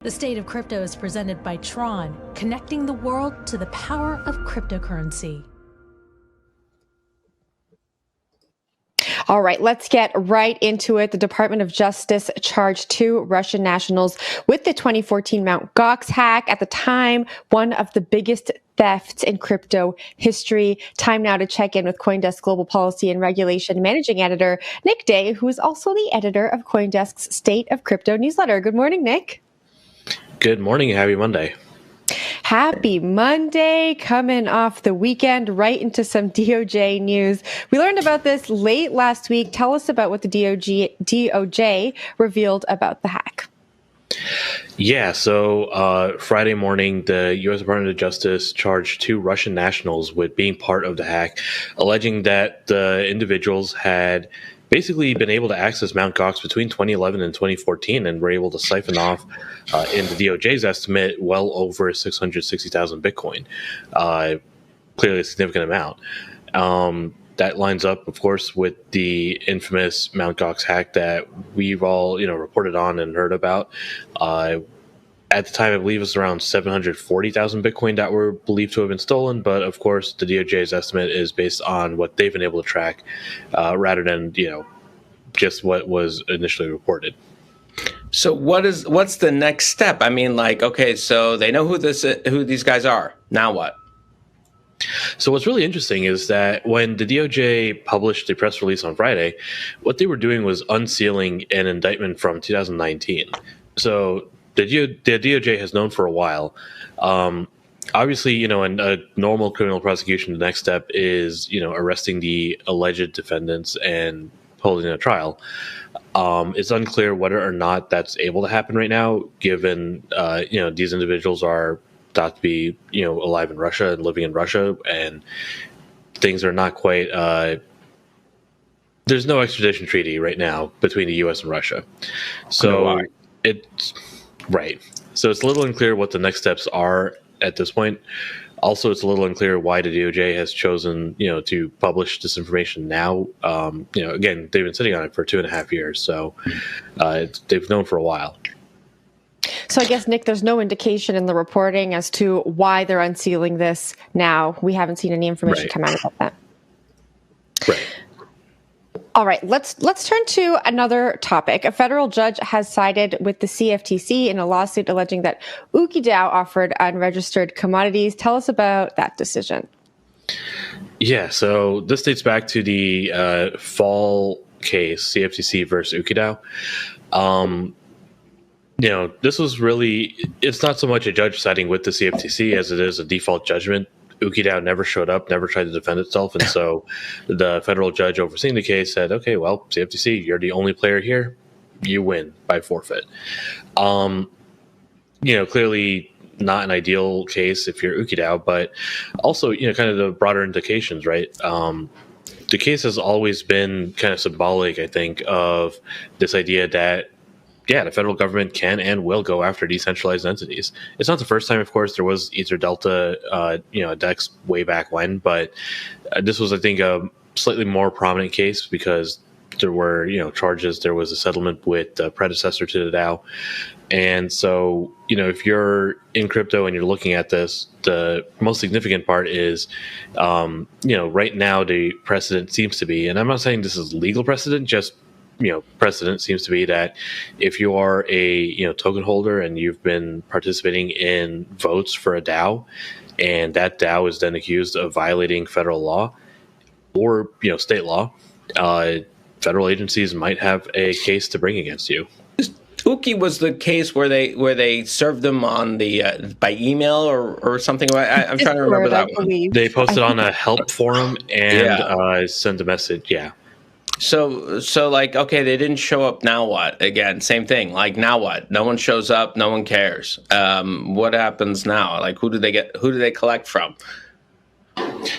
The State of Crypto is presented by Tron, connecting the world to the power of cryptocurrency. All right, let's get right into it. The Department of Justice charged 2 Russian nationals with the 2014 Mt. Gox hack. At the time, one of the biggest thefts in crypto history. Time now to check in with CoinDesk Global Policy and Regulation Managing Editor Nick Day, who is also the editor of CoinDesk's State of Crypto newsletter. Good morning, Nick. Good morning. Happy Monday. Happy Monday, coming off the weekend right into some DOJ news. We learned about this late last week. Tell us about what the DOJ revealed about the hack. Yeah, so Friday morning, the U.S. Department of Justice charged 2 Russian nationals with being part of the hack, alleging that the individuals had basically been able to access Mt. Gox between 2011 and 2014 and were able to siphon off, in the DOJ's estimate, well over 660,000 Bitcoin. Clearly a significant amount. That lines up, of course, with the infamous Mt. Gox hack that we've all, reported on and heard about. At the time, I believe it was around 740,000 Bitcoin that were believed to have been stolen. But of course, the DOJ's estimate is based on what they've been able to track, rather than just what was initially reported. So what's the next step? I mean, okay, so they know who these guys are. Now what? So what's really interesting is that when the DOJ published a press release on Friday, what they were doing was unsealing an indictment from 2019. So the DOJ has known for a while. Obviously, in a normal criminal prosecution, the next step is, arresting the alleged defendants and holding a trial. It's unclear whether or not that's able to happen right now, given, these individuals are thought to be, alive in Russia and living in Russia, and things are not quite, there's no extradition treaty right now between the U.S. and Russia. So it's right. So it's a little unclear what the next steps are at this point. Also, it's a little unclear why the DOJ has chosen, to publish this information now. Again, they've been sitting on it for 2.5 years, so they've known for a while. So I guess, Nick, there's no indication in the reporting as to why they're unsealing this now. We haven't seen any information come out about that. Right. All right, let's turn to another topic. A federal judge has sided with the CFTC in a lawsuit alleging that UkiDAO offered unregistered commodities. Tell us about that decision. Yeah, so this dates back to the fall case, CFTC versus UkiDAO. This was really, it's not so much a judge siding with the CFTC as it is a default judgment. UkiDAO never showed up, never tried to defend itself. And so the federal judge overseeing the case said, okay, well, CFTC, you're the only player here. You win by forfeit. Clearly not an ideal case if you're UkiDAO, but also, kind of the broader implications, right? The case has always been kind of symbolic, I think, of this idea that the federal government can and will go after decentralized entities. It's not the first time, of course. There was Ether Delta, DEX way back when, but this was, I think, a slightly more prominent case because there were, charges. There was a settlement with the predecessor to the DAO. And so, if you're in crypto and you're looking at this, the most significant part is, right now the precedent seems to be, and I'm not saying this is legal precedent, just precedent seems to be that if you are a token holder and you've been participating in votes for a DAO, and that DAO is then accused of violating federal law or state law, federal agencies might have a case to bring against you. Uki was the case where they served them on the by email or something. I'm trying to remember that one. They posted on a help forum and sent a message. Yeah. So okay, they didn't show up. Now what? Again, same thing. Now what? No one shows up. No one cares. What happens now? Who do they collect from?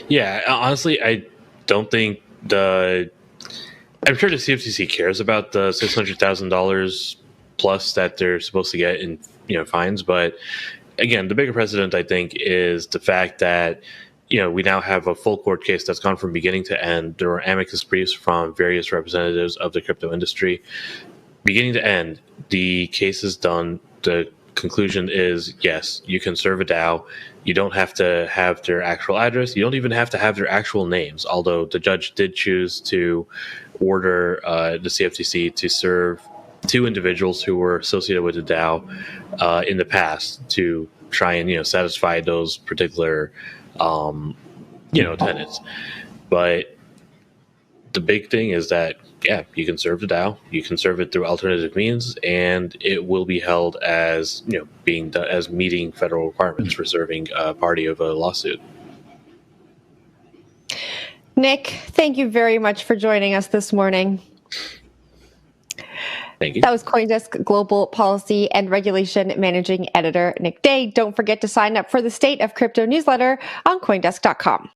Yeah, honestly, I don't think I'm sure the CFTC cares about the $600,000 plus that they're supposed to get in fines, but again, the bigger precedent, I think, is the fact that we now have a full court case that's gone from beginning to end. There were amicus briefs from various representatives of the crypto industry. Beginning to end, the case is done. The conclusion is, yes, you can serve a DAO. You don't have to have their actual address. You don't even have to have their actual names, although the judge did choose to order the CFTC to serve 2 individuals who were associated with the DAO in the past to try and satisfy those particular tenants. But the big thing is that you can serve the DAO, you can serve it through alternative means, and it will be held as being done as meeting federal requirements for serving a party of a lawsuit. Nick, thank you very much for joining us this morning. Thank you. That was CoinDesk Global Policy and Regulation Managing Editor Nick Day. Don't forget to sign up for the State of Crypto newsletter on CoinDesk.com.